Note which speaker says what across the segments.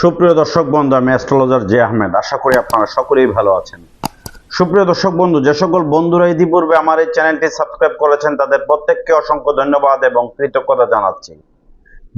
Speaker 1: সুপ্রিয় দর্শক বন্ধু, আমি অ্যাস্ট্রোলজার জে আহমেদ। আশা করি আপনারা সকলেই ভালো আছেন। সুপ্রিয় দর্শক বন্ধু, যে সকল বন্ধুরা ইতিপূর্বে আমার এই চ্যানেলটি সাবস্ক্রাইব করেছেন তাদের প্রত্যেককে অসংখ্য ধন্যবাদ এবং কৃতজ্ঞতা জানাচ্ছি।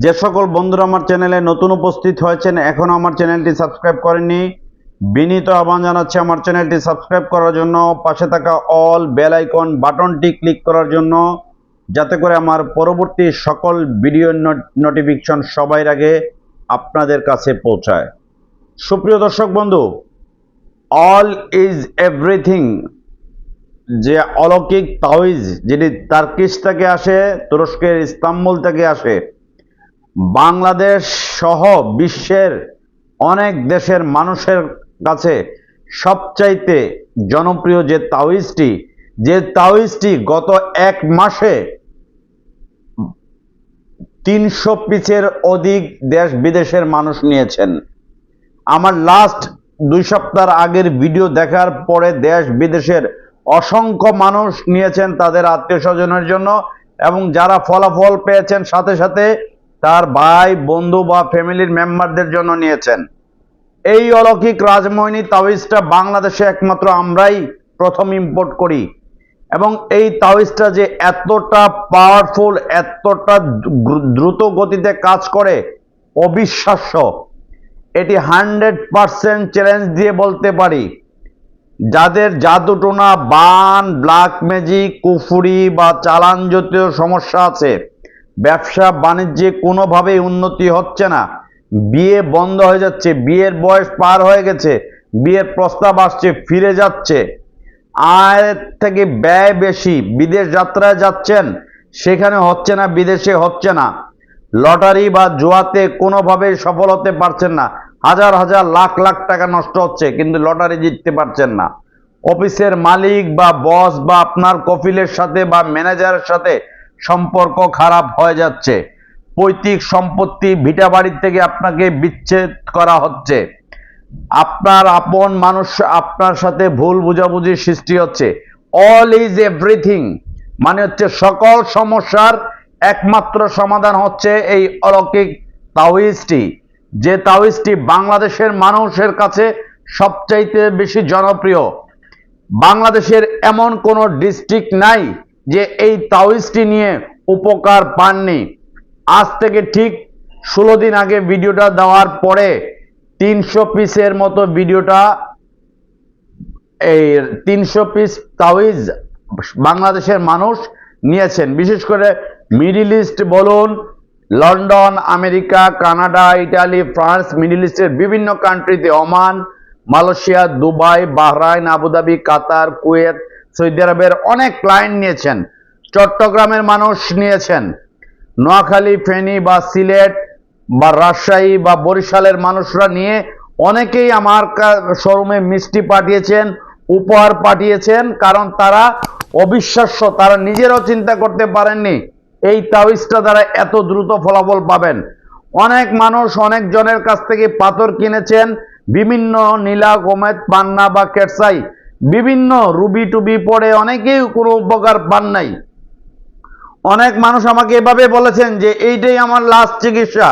Speaker 1: যে সকল বন্ধুরা আমার চ্যানেলে নতুন উপস্থিত হয়েছেন, এখনো আমার চ্যানেলটি সাবস্ক্রাইব করেননি, বিনীত আহ্বান জানাচ্ছি আমার চ্যানেলটি সাবস্ক্রাইব করার জন্য, পাশে থাকা অল বেল আইকন বাটনটি ক্লিক করার জন্য, যাতে করে আমার পরবর্তী সকল ভিডিও নোটিফিকেশন সবার আগে আপনাদের কাছে পৌঁছায়। সুপ্রিয় দর্শক বন্ধু, অল ইজ এভরিথিং যে অলৌকিক তাওয়িজ, যেটি তার্কিশ থেকে আসে, তুরস্কের ইস্তাম্বুল থেকে আসে, বাংলাদেশ সহ বিশ্বের অনেক দেশের মানুষের কাছে সবচাইতে জনপ্রিয় যে তাওয়িজটি গত এক মাসে 300 পিসের অধিক দেশ বিদেশের মানুষ নিয়েছেন। আমার লাস্ট 2 সপ্তাহ আগের ভিডিও দেখার পরে দেশ বিদেশের অসংখ্য মানুষ নিয়েছেন তাদের আত্মীয় স্বজনের জন্য, এবং যারা ফলাফল পেয়েছেন সাথে সাথে তার ভাই বন্ধু বা ফ্যামিলির মেম্বারদের জন্য নিয়েছেন। এই অলৌকিক রাজমোহিনী তাওয়িজটা বাংলাদেশে একমাত্র আমরাই প্রথম ইম্পোর্ট করি, এবং এই তাওয়িজটা যে এতটা পাওয়ারফুল, এতটা দ্রুত গতিতে কাজ করে, অবিশ্বাস্য। এটি 100% চ্যালেঞ্জ দিয়ে বলতে পারি, যাদের জাদুটোনা, বান, ব্ল্যাক ম্যাজিক, কুফুরি বা চালান জাতীয় সমস্যা আছে, ব্যবসা বাণিজ্যে কোনোভাবেই উন্নতি হচ্ছে না, বিয়ে বন্ধ হয়ে যাচ্ছে, বিয়ের বয়স পার হয়ে গেছে, বিয়ের প্রস্তাব আসছে ফিরে যাচ্ছে, আয়ের থেকে ব্যয় বেশি, বিদেশ যাত্রায় যাচ্ছেন সেখানে হচ্ছে না, বিদেশে হচ্ছে না, লটারি বা জুয়াতে কোনোভাবেই সফল হতে পারছেন না, হাজার হাজার লাখ লাখ টাকা নষ্ট হচ্ছে কিন্তু লটারি জিততে পারছেন না, অফিসের মালিক বা বস বা আপনার কফিলের সাথে বা ম্যানেজারের সাথে সম্পর্ক খারাপ হয়ে যাচ্ছে, পৈতৃক সম্পত্তি ভিটা বাড়ির থেকে আপনাকে বিচ্ছেদ করা হচ্ছে, আপনার আপন মানুষ আপনার সাথে ভুল বুঝাবুঝি সৃষ্টি হচ্ছে। অল ইজ এভরিথিং মানে হচ্ছে সকল সমস্যার একমাত্র সমাধান হচ্ছে এই অলৌকিক তাওয়িজটি, যে তাওয়িজটি বাংলাদেশের মানুষের কাছে সবচাইতে বেশি জনপ্রিয়। বাংলাদেশের এমন কোনো ডিস্ট্রিক্ট নাই যে এই তাওয়িজটি নিয়ে উপকার পাননি। আজ থেকে ঠিক 16 দিন আগে ভিডিওটা দেওয়ার পরে 300 পিসের মতো এই 300 পিস তাওয়িজ বাংলাদেশের মানুষ নিয়েছেন। বিশেষ করে মিডল ইস্ট বলুন, London, America, Canada, Italy, France, Middle ইস্টের বিভিন্ন কান্ট্রিতে, Oman, Malaysia, Dubai, Bahrain, Abu Dhabi, Qatar, Kuwait, Saudi আরবের অনেক ক্লায়েন্ট নিয়েছেন। চট্টগ্রামের মানুষ নিয়েছেন, নোয়াখালী, ফেনী বা সিলেট বা রাজশাহী বা বরিশালের মানুষরা নিয়ে অনেকেই আমার শোরুমে মিষ্টি পাঠিয়েছেন, উপহার পাঠিয়েছেন, কারণ তারা অবিশ্বাস্য, তারা নিজেরাও চিন্তা করতে পারেননি এই তাওয়িজটা দ্বারা এত দ্রুত ফলাফল পাবেন। অনেক মানুষ অনেক জনের কাছ থেকে পাথর কিনেছেন, বিভিন্ন নীলা, গোমেদ, পান্না বা কেরসাই, বিভিন্ন রুবি টুবি পড়ে অনেকেই কোনো উপকার পান নাই। অনেক মানুষ আমাকে এভাবে বলেছেন যে এইটাই আমার লাস্ট চিকিৎসা,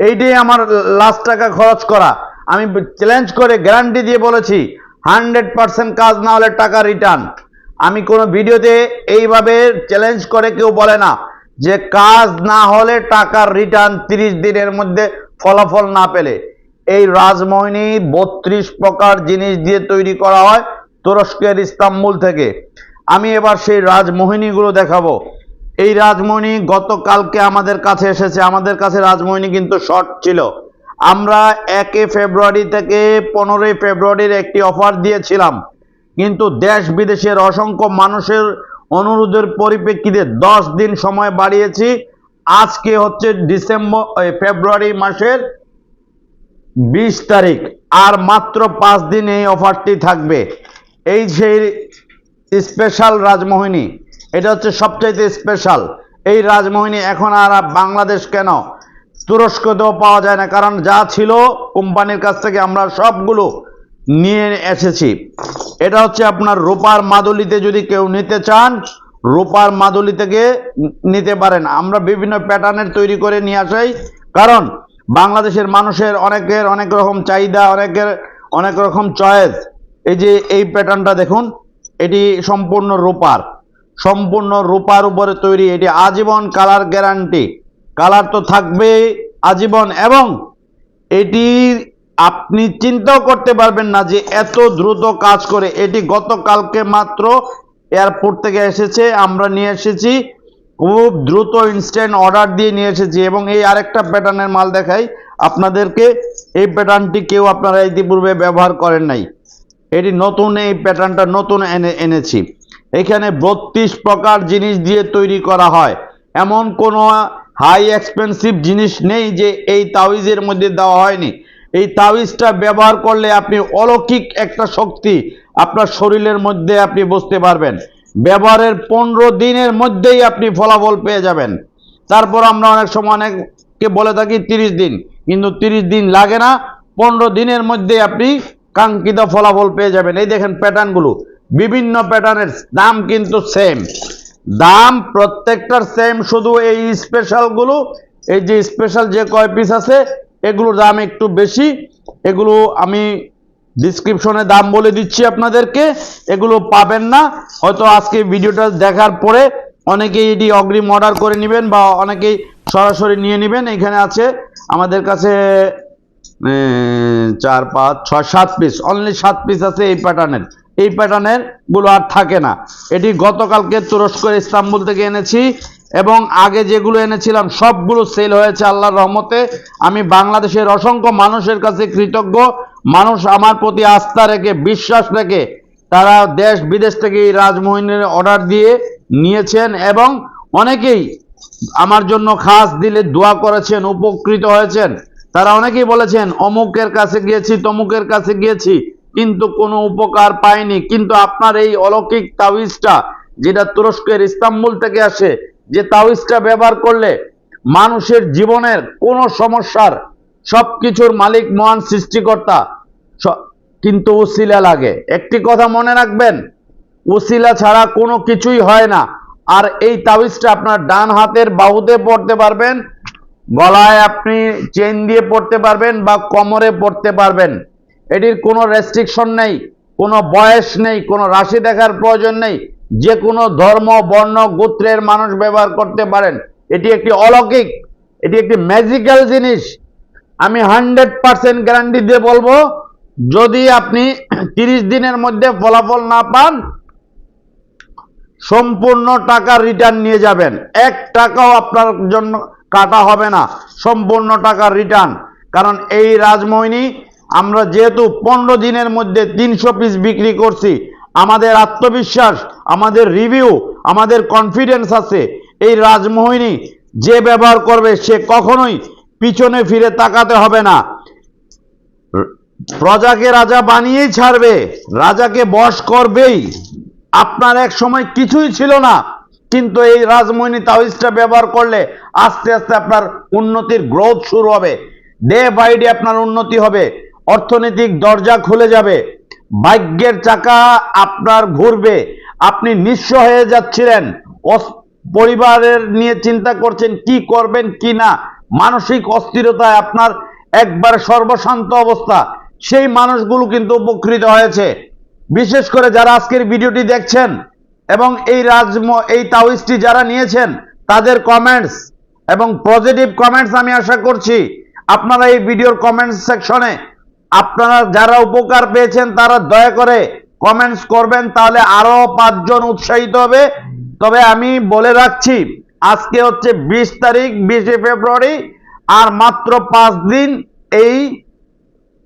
Speaker 1: এইটাই আমার লাস্ট টাকা খরচ করা। আমি চ্যালেঞ্জ করে গ্যারান্টি দিয়ে বলেছি 100% কাজ না হলে টাকা রিটার্ন। আমি কোনো ভিডিওতে এইভাবে চ্যালেঞ্জ করে কেউ বলে না যে কাজ না হলে টাকার রিটার্ন 30 দিনের মধ্যে ফলাফল না পেলে। এই রাজমোহিনী 32 প্রকার জিনিস দিয়ে তৈরি করা হয় তুরস্কের ইস্তাম্বুল থেকে। আমি এবার সেই রাজমোহিনীগুলো দেখাবো। এই রাজমোহিনী গতকালকে আমাদের কাছে এসেছে। আমাদের কাছে রাজমোহিনী কিন্তু শর্ট ছিল। আমরা 1 ফেব্রুয়ারি থেকে 15 ফেব্রুয়ারির একটি অফার দিয়েছিলাম, কিন্তু দেশ বিদেশের অসংখ্য মানুষের অনুরোধের পরিপ্রেক্ষিতে 10 দিন সময় বাড়িয়েছি। আজকে হচ্ছে ফেব্রুয়ারি মাসের 20 তারিখ, আর মাত্র 5 দিন এই অফারটি থাকবে। এই সেই স্পেশাল রাজমোহিনী, এটা হচ্ছে সবচাইতে স্পেশাল। এই রাজমোহিনী এখন আর বাংলাদেশ কেন, তুরস্কতেও পাওয়া যায় না, কারণ যা ছিল কোম্পানির কাছ থেকে আমরা সবগুলো নিয়ে এসেছি। এটা হচ্ছে আপনার রূপার মাদুলিতে, যদি কেউ নিতে চান রূপার মাদুলি থেকে নিতে পারেন। আমরা বিভিন্ন প্যাটার্নের তৈরি করে নিয়ে আসাই, কারণ বাংলাদেশের মানুষের অনেকের অনেক রকম চাহিদা, অনেকের অনেক রকম চয়েস। এই যে এই প্যাটার্নটা দেখুন, এটি সম্পূর্ণ রূপার উপরে তৈরি। এটি আজীবন কালার গ্যারান্টি, কালার তো থাকবেই আজীবন। এবং এটি আপনি চিন্তাও করতে পারবেন না যে এত দ্রুত কাজ করে। এটি গতকালকে মাত্র এয়ারপোর্ট থেকে এসেছে, আমরা নিয়ে এসেছি খুব দ্রুত, ইনস্ট্যান্ট অর্ডার দিয়ে নিয়ে এসেছি। এবং এই আরেকটা প্যাটার্নের মাল দেখাই আপনাদেরকে। এই প্যাটার্নটি কেউ আপনারা ইতিপূর্বে ব্যবহার করেন নাই, এটি নতুন, এই প্যাটার্নটা নতুন এনেছি। এখানে 32 প্রকার জিনিস দিয়ে তৈরি করা হয়। এমন কোনো হাই এক্সপেন্সিভ জিনিস নেই যে এই তাওয়িজের মধ্যে দেওয়া হয়নি। এই তাওয়িজটা ব্যবহার করলে আপনি অলৌকিক একটা শক্তি আপনার শরীরের মধ্যে আপনি বুঝতে পারবেন। ব্যবহারের 15 দিনের মধ্যেই আপনি ফলাফল পেয়ে যাবেন। তারপর আমরা অনেক সময় অনেককে বলে থাকি 30 দিন, কিন্তু 30 দিন লাগে না, 15 দিনের মধ্যে আপনি কাঙ্ক্ষিত ফলাফল পেয়ে যাবেন। এই দেখেন প্যাটার্নগুলো, বিভিন্ন প্যাটার্নের দাম কিন্তু সেম, দাম প্রত্যেকটার সেম, শুধু এই স্পেশালগুলো, এই যে স্পেশাল যে কয় পিস আছে এগুলোর দাম একটু বেশি। এগুলো আমি ডিসক্রিপশনে দাম বলে দিচ্ছি আপনাদেরকে, এগুলো পাবেন না। হয়তো আজকে ভিডিওটা দেখার পরে অনেকেই এটি অগ্রিম অর্ডার করে নেবেন বা অনেকেই সরাসরি নিয়ে নেবেন। এখানে আছে আমাদের কাছে 4 5 6 7 পিস, অনলি 7 পিস আছে এই প্যাটার্নের গুলো আর থাকে না। এটি গতকালকে তুরস্ক ইস্তাম্বুল থেকে এনেছি এবং আগে যেগুলো এনেছিলাম সবগুলো সেল হয়েছে আল্লাহর রহমতে। আমি বাংলাদেশের অসংখ্য মানুষের কাছে কৃতজ্ঞ। মানুষ আমার প্রতি আস্থা রেখে, বিশ্বাস রেখে তারা দেশ বিদেশ থেকে এই রাজমোহিনীর অর্ডার দিয়ে নিয়েছেন এবং অনেকেই আমার জন্য খাস দিলে দোয়া করেছেন, উপকৃত হয়েছেন। তারা অনেকেই বলেছেন অমুকের কাছে গিয়েছি, তমুকের কাছে গিয়েছি, কিন্তু কোনো উপকার পাইনি। কিন্তু আপনার এই অলৌকিক তাওয়িজটা, যেটা তুরস্কের ইস্তাম্বুল থেকে আসে, যে তাওয়িজটা ব্যবহার করলে মানুষের জীবনের কোনো সমস্যার, সবকিছুর মালিক মহান সৃষ্টিকর্তা, কিন্তু উসিলা লাগে। একটি কথা মনে রাখবেন, উসিলা ছাড়া কোনো কিছুই হয় না। আর এই তাওয়িজটা আপনার ডান হাতের বাহুতে পড়তে পারবেন, গলায় আপনি চেন দিয়ে পড়তে পারবেন বা কোমরে পড়তে পারবেন। এটির কোনো রেস্ট্রিকশন নেই, কোনো বয়স নেই, কোনো রাশি দেখার প্রয়োজন নেই। যে কোনো ধর্ম, বর্ণ, গোত্রের মানুষ ব্যবহার করতে পারেন। এটি একটি অলৌকিক, এটি একটি ম্যাজিক্যাল জিনিস। আমি 100% গ্যারান্টি দিয়ে বলবো, যদি আপনি 30 দিনের মধ্যে ফলাফল না পান, সম্পূর্ণ টাকা রিটার্ন নিয়ে যাবেন। 1 টাকাও আপনার জন্য কাটা হবে না, সম্পূর্ণ টাকা রিটার্ন। কারণ এই রাজমোহিনী আমরা যেহেতু 15 দিনের মধ্যে 300 পিস বিক্রি করছি, আমাদের আত্মবিশ্বাস, আমাদের রিভিউ, আমাদের কনফিডেন্স আছে এই রাজমোহিনী যে ব্যবহার করবে সে কখনোই পিছনে ফিরে তাকাতে হবে না। প্রজাকে রাজা বানিয়েই ছাড়বে, রাজাকে বশ করবেই। আপনার এক সময় কিছুই ছিল না, কিন্তু এই রাজমোহিনী তাওয়িজটা ব্যবহার করলে আস্তে আস্তে আপনার উন্নতির গ্রোথ শুরু হবে। ডে বাই ডে আপনার উন্নতি হবে, অর্থনৈতিক দরজা খুলে যাবে, ভাগ্যের চাকা আপনার ঘুরবে। আপনি নিঃস্ব হয়ে যাচ্ছিলেন, পরিবারের নিয়ে চিন্তা করছেন কি করবেন কি না, মানসিক অস্থিরতায় আপনার একবার সর্বশান্ত অবস্থা, সেই মানুষগুলো কিন্তু উপকৃত হয়েছে। বিশেষ করে যারা আজকের ভিডিওটি দেখছেন এবং এই তাওয়িজটি যারা নিয়েছেন, তাদের কমেন্টস এবং পজিটিভ কমেন্টস আমি আশা করছি আপনারা এই ভিডিওর কমেন্টস সেকশনে আপনারা যারা উপকার পেয়েছেন তারা দয়া করে কমেন্টস করবেন, তাহলে আরো 5 জন উৎসাহিত হবে। তবে আমি বলে রাখছি, আজকে হচ্ছে 20 তারিখ, 20 ফেব্রুয়ারি, আর মাত্র 5 দিন এই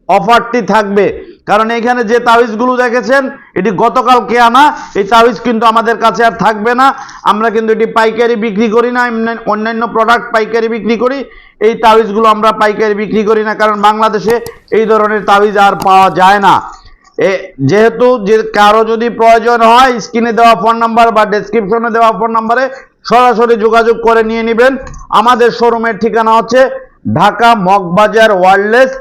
Speaker 1: অফারটি থাকবে। কারণ এখানে যে তাওয়িজগুলো দেখেছেন এটি গতকালকে আনা, এই তাওয়িজ কিন্তু আমাদের কাছে আর থাকবে না। আমরা কিন্তু এটি পাইকারি বিক্রি করি না, অন্যান্য প্রোডাক্ট পাইকারি বিক্রি করি, এই তাওয়িজগুলো আমরা পাইকারি বিক্রি করি না, কারণ বাংলাদেশে এই ধরনের তাওয়িজ আর পাওয়া যায় না। যেহেতু যে কারো যদি প্রয়োজন হয়, স্ক্রিনে দেওয়া ফোন নাম্বার বা ডেসক্রিপশনে দেওয়া ফোন নাম্বারে সরাসরি যোগাযোগ করে নিয়ে নেবেন। আমাদের শোরুমের ঠিকানা হচ্ছে Dhaka Moghbazar wireless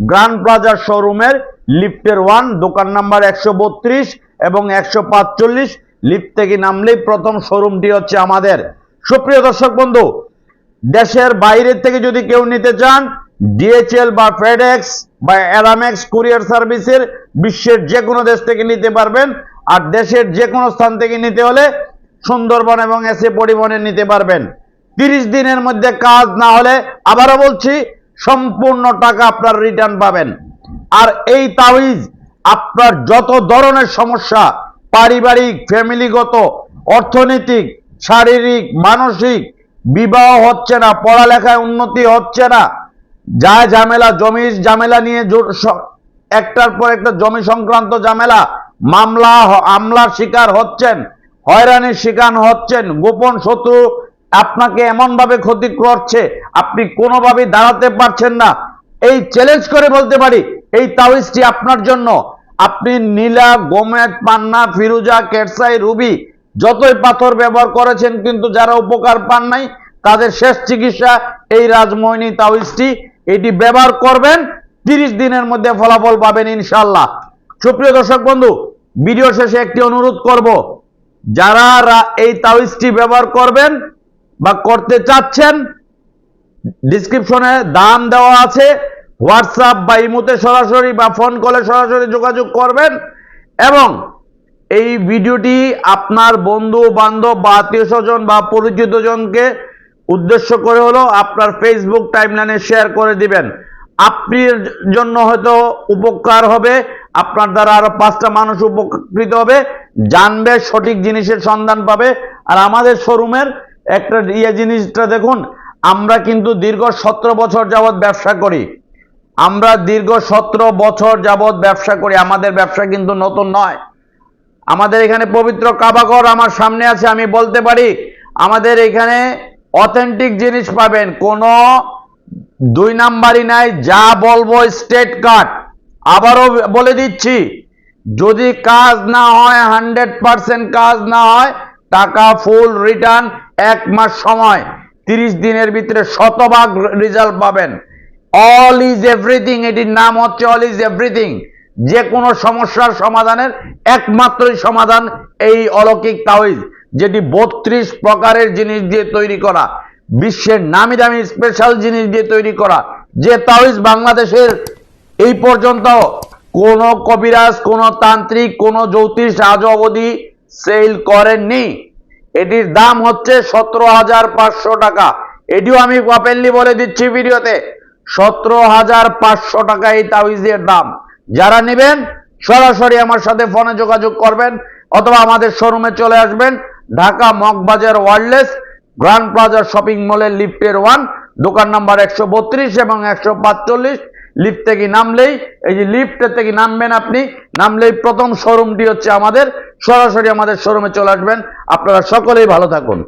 Speaker 1: grand plaza শোরুমের লিফটের 1, দোকান নাম্বার 132 এবং 145। লিফট থেকে নামলেই প্রথম শোরুমটি হচ্ছে আমাদের। সুপ্রিয় দর্শক বন্ধু, দেশের বাইরে থেকে যদি কেউ নিতে চান, ডিএচএল বা ফেডেক্স বা অ্যারামেক্স কুরিয়ার সার্ভিসের বিশ্বের যে কোনো দেশ থেকে নিতে পারবেন। আর দেশের যে কোনো স্থান থেকে নিতে হলে সুন্দরবন এবং এসএ পরিবহনে নিতে পারবেন। 30 দিনের মধ্যে কাজ না হলে আবারও বলছি সম্পূর্ণ টাকা আপনার রিটার্ন পাবেন। আর এই তাবিজ আপনার যত ধরনের সমস্যা, পারিবারিক, ফ্যামিলিগত, অর্থনৈতিক, শারীরিক, মানসিক, বিবাহ হচ্ছে না, পড়ালেখায় উন্নতি হচ্ছে না, যা ঝামেলা, জমির ঝামেলা নিয়ে একটার পর একটা জমি সংক্রান্ত ঝামেলা, আমলার শিকার হচ্ছেন, হয়রানির শিকার হচ্ছেন, গোপন শত্রু আপনাকে এমন ভাবে ক্ষতি করছে আপনি কোনোভাবেই দাঁড়াতে পারছেন না, এই চ্যালেঞ্জ করে বলতে পারি এই তাবিজটি আপনার জন্য। আপনি নীলা, গোমেদ, পান্না, ফিরোজা, কেরসাই, রুবি যতই পাথর ব্যবহার করেছেন কিন্তু যারা উপকার পান নাই তাদের শেষ চিকিৎসা এই রাজমোহিনী তাবিজটি। এটি ব্যবহার করবেন, 30 দিনের মধ্যে ফলাফল পাবেন ইনশাআল্লাহ। সুপ্রিয় দর্শক বন্ধু, ভিডিও শেষে একটি অনুরোধ করব, যারা এই তাবিজটি ব্যবহার করবেন বা করতে চাচ্ছেন, ডিসক্রিপশনে দাম দেওয়া আছে, হোয়াটসঅ্যাপ বা ইমোতে সরাসরি বা ফোন কলে সরাসরি যোগাযোগ করবেন। এবং এই ভিডিওটি আপনার বন্ধু বান্ধব বা আত্মীয় স্বজন বা পরিচিত জনকে উদ্দেশ্য করে হলো আপনার ফেসবুক টাইমলাইনে শেয়ার করে দিবেন। আপনার জন্য হয়তো উপকার হবে, আপনার দ্বারা আরো 5টা মানুষ উপকৃত হবে, জানবে, সঠিক জিনিসের সন্ধান পাবে। আর আমাদের শোরুমের একটা জিনিসটা দেখুন, আমরা কিন্তু দীর্ঘ 17 বছর যাবৎ ব্যবসা করি। আমাদের ব্যবসা কিন্তু নতুন নয়। আমাদের এখানে পবিত্র কাবাঘর আমার সামনে আছে, আমি বলতে পারি আমাদের এখানে অথেন্টিক জিনিস পাবেন, কোনো 2 নাম্বারই নাই। যা বলবো স্টেট কাট। আবারও বলে দিচ্ছি, যদি কাজ না হয়, 100% কাজ না হয়, টাকা ফুল রিটার্ন, 1 মাস সময়, 30 দিনের ভিতরে শতভাগ রেজাল্ট পাবেন। অল ইজ এভরিথিং, এটির নাম হচ্ছে অল ইজ এভরিথিং। যে কোনো সমস্যার সমাধানের একমাত্রই সমাধান এই অলৌকিক তাবিজ, যেটি 32 প্রকারের জিনিস দিয়ে তৈরি করা, বিশ্বের নামি দামি স্পেশাল জিনিস দিয়ে তৈরি করা। যে তাবিজ বাংলাদেশের এই পর্যন্ত কোন কবিরাজ, কোন তান্ত্রিক, কোন জ্যোতিষ আজ অবধি সেল করেননি। এটির দাম হচ্ছে 17,500 টাকা। এটিও আমি ওপেনলি বলে দিচ্ছি ভিডিওতে, 17,500 টাকা এই তাবিজের দাম। যারা নেবেন সরাসরি আমার সাথে ফোনে যোগাযোগ করবেন অথবা আমাদের শোরুমে চলে আসবেন। Dhaka Moghbazar wireless grand plaza shopping মলের লিফটের 1, দোকান নাম্বার 132 এবং 145। লিফট থেকে নামলেই, এই যে লিফটের থেকে নামবেন, আপনি নামলেই প্রথম শোরুমটি হচ্ছে আমাদের। সরাসরি আমাদের শোরুমে চলে আসবেন। আপনারা সকলেই ভালো থাকুন।